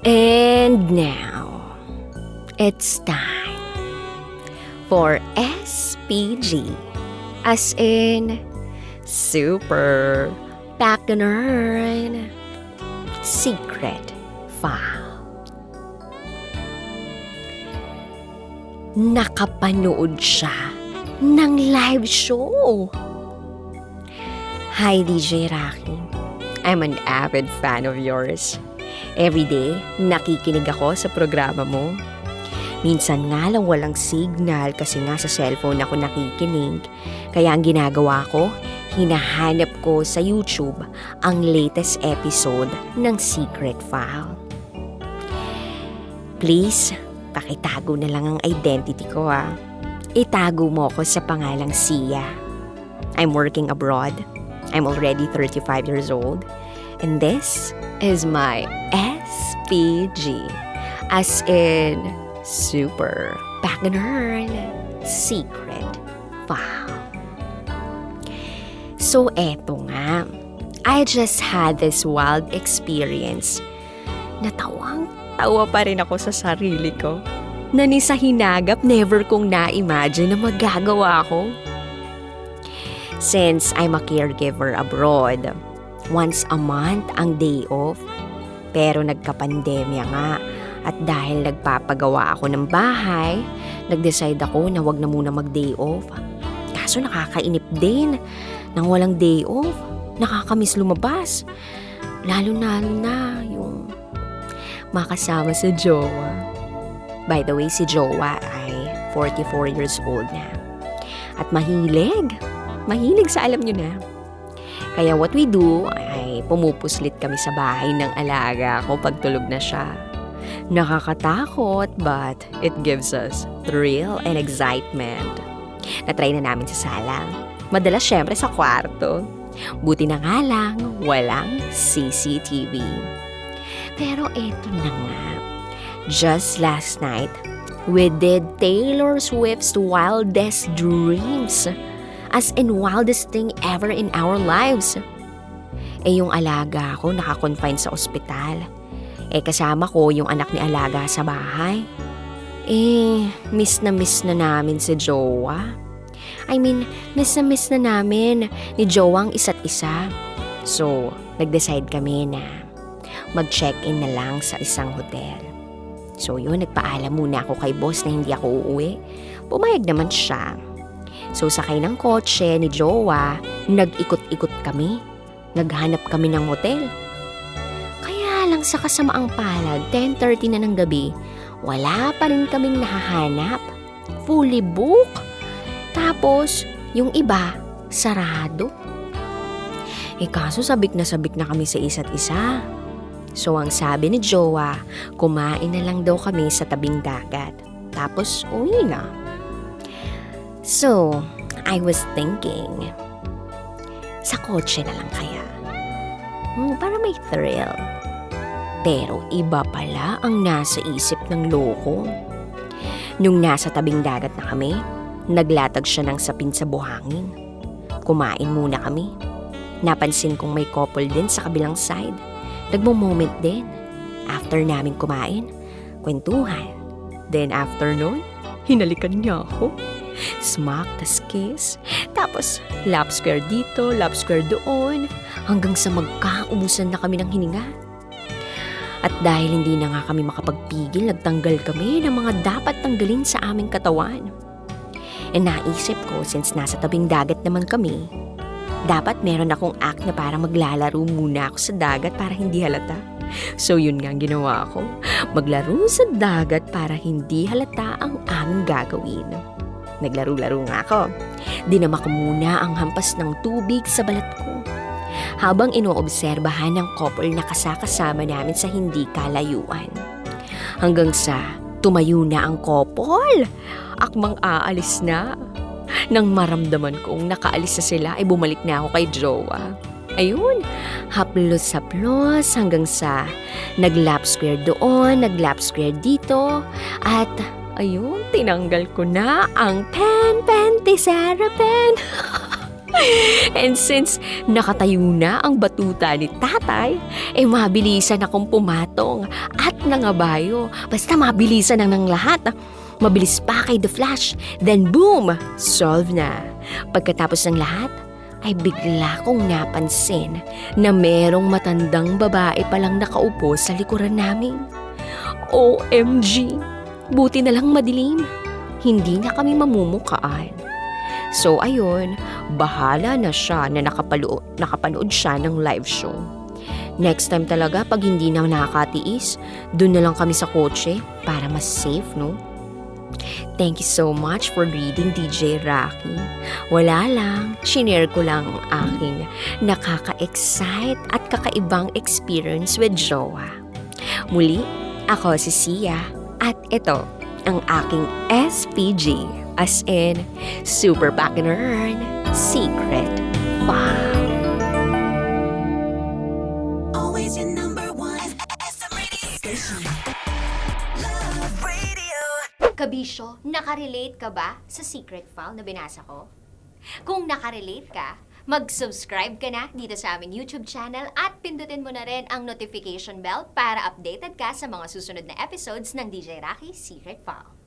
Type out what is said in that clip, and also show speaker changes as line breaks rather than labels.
And now, it's time for SPG, as in Super Bacchanal Secret File. Nakapanood siya ng live show. Hi DJ Rocky, I'm an avid fan of yours. Every day, nakikinig ako sa programa mo. Minsan nga lang walang signal kasi nga sa cellphone ako nakikinig. Kaya ang ginagawa ko, hinahanap ko sa YouTube ang latest episode ng Secret File. Please, pakitago na lang ang identity ko ha. Itago mo ko sa pangalang Sia. I'm working abroad. I'm already 35 years old. And this is my SPG, as in Super Bacchanal Secret File. So eto nga, I just had this wild experience. Natawang-tawa pa rin ako sa sarili ko. Na ni sa hinagap, never kong na-imagine na magagawa ko. Since I'm a caregiver abroad, once a month ang day off. Pero nagka-pandemya nga at dahil nagpapagawa ako ng bahay, nag-decide ako na wag na muna mag-day off. Kaso nakakainip din nang walang day off. Nakakamiss lumabas. Lalo na yung makasama sa jowa. By the way, si jowa ay 44 years old na. At mahilig sa alam nyo na. Kaya what we do ay pumupuslit kami sa bahay ng alaga ko pag tulog na siya. Nakakatakot but it gives us thrill and excitement. Natry na namin sa sala. Madalas syempre sa kwarto. Buti na nga lang walang CCTV. Pero eto na nga. Just last night, we did Taylor Swift's Wildest Dreams. As in wildest thing ever in our lives. Yung alaga ko naka-confine sa ospital. Kasama ko yung anak ni alaga sa bahay. Miss na namin si jowa. Miss na namin ni jowa ang isa't isa. So, nag-decide kami na mag-check-in na lang sa isang hotel. So yun, nagpaalam muna ako kay boss na hindi ako uuwi. Pumayag naman siya. So sakay ng kotse ni jowa, nag-ikot-ikot kami. Naghanap kami ng hotel. Kaya lang sa kasamaang palad, 10:30 na ng gabi, wala pa rin kaming nahahanap. Fully book. Tapos, yung iba, sarado. Kaso sabik na kami sa isa't isa. So ang sabi ni jowa, kumain na lang daw kami sa tabing dagat. Tapos, uwi na. So, I was thinking, sa kotse na lang kaya. Para may thrill. Pero iba pala ang nasa isip ng loko. Nung nasa tabing dagat na kami, naglatag siya ng sapin sa buhangin. Kumain muna kami. Napansin kong may couple din sa kabilang side. Nagmo-moment din. After namin kumain, kwentuhan. Then after nun, hinalikan niya ako. Smack, tas kiss. Tapos, lap square dito, lap square doon. Hanggang sa magkaubusan na kami ng hininga. At dahil hindi na nga kami makapagpigil, nagtanggal kami ng mga dapat tanggalin sa aming katawan. Naisip ko, since nasa tabing dagat naman kami, dapat meron akong act na para maglalaro muna ako sa dagat para hindi halata. So yun nga ang ginawa ko. Maglaro sa dagat para hindi halata ang aming gagawin. Naglaro-laro nga ako. Dinama ko muna ang hampas ng tubig sa balat ko. Habang inoobserbahan ng couple na kasama namin sa hindi kalayuan. Hanggang sa tumayo na ang couple. Akmang aalis na. Nang maramdaman kong nakaalis na sila ay bumalik na ako kay jowa. Ayun, haplos-haplos hanggang sa nag-lap square doon, nag-lap square dito. At ayun, tinanggal ko na ang pen, Sarah pen. And since nakatayo na ang batuta ni tatay, mabilisan akong pumatong at nangabayo. Basta mabilisan ng lahat. Mabilis pa kay The Flash. Then boom! Solve na. Pagkatapos ng lahat, ay bigla kong napansin na merong matandang babae palang nakaupo sa likuran namin. OMG! Buti na lang madilim. Hindi na kami mamumukaan. So ayun, bahala na siya na nakapanood siya ng live show. Next time talaga pag hindi na nakakatiis, dun na lang kami sa kotse para mas safe, no? Thank you so much for reading, DJ Rocky. Wala lang, shinare ko lang ang aking nakaka-excite at kakaibang experience with Jowa. Muli, ako si Sia at ito ang aking SPG, as in Super Pack and Earn Secret File.
Always your number one FM radio station. Love Radio.
Kabisyo, nakarelate ka ba sa secret file na binasa ko? Kung nakarelate ka, mag-subscribe ka na dito sa aming YouTube channel at pindutin mo na rin ang notification bell para updated ka sa mga susunod na episodes ng DJ Rocky Secret File.